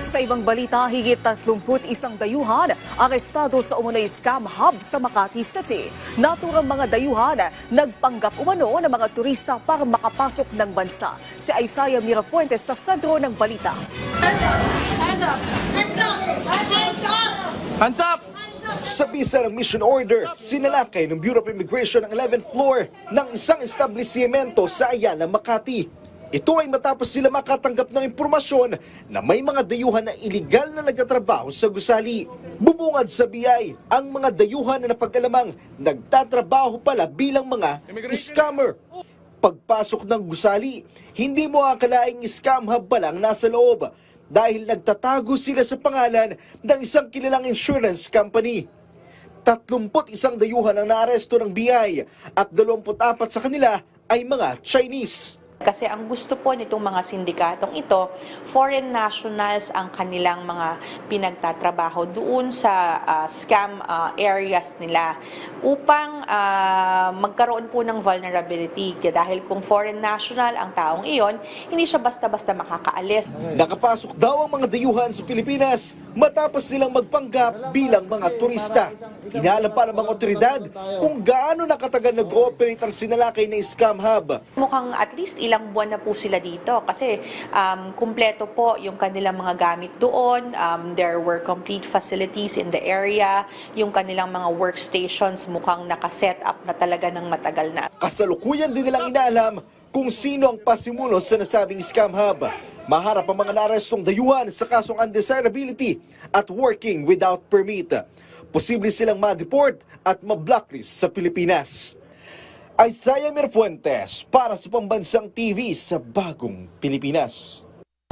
Sa ibang balita, higit 31 dayuhan arestado sa umunay scam hub sa Makati City. Naturang mga dayuhan nagpanggap umano ng mga turista para makapasok ng bansa. Si Isaiah Mirafuentes sa sentro ng balita. Hands up! Sa bisa ng mission order, sinalakay ng Bureau of Immigration ang 11th floor ng isang establishmento sa Ayala, Makati. Ito ay matapos sila makatanggap ng impormasyon na may mga dayuhan na iligal na nagtatrabaho sa gusali. Bubungad sa BI, ang mga dayuhan na napag-alamang nagtatrabaho pala bilang mga scammer. Pagpasok ng gusali, hindi mo akalaing scam hub pa lang nasa loob dahil nagtatago sila sa pangalan ng isang kilalang insurance company. 31 dayuhan ang naaresto ng BI at 24 sa kanila ay mga Chinese. Kasi ang gusto po nitong mga sindikatong ito, foreign nationals ang kanilang mga pinagtatrabaho doon sa scam areas nila upang magkaroon po ng vulnerability. Dahil kung foreign national ang taong iyon, hindi siya basta-basta makakaalis. Nakapasok daw ang mga dayuhan sa Pilipinas matapos silang magpanggap bilang mga turista. Inaalam pa ng mga otoridad kung gaano nakatagal nag-ooperate ang sinalakay na scam hub. Mukhang at least ilang buwan na po sila dito kasi kumpleto po yung kanilang mga gamit doon. There were complete facilities in the area. Yung kanilang mga workstations mukhang nakaset up na talaga ng matagal na. Kasalukuyan din nilang inaalam kung sino ang pasimuno sa nasabing scam hub. Maharap ang mga naarestong dayuhan sa kasong undesirability at working without permit. Posible silang ma-deport at ma-blacklist sa Pilipinas. Isaiah Mirafuentes para sa Pambansang TV sa Bagong Pilipinas.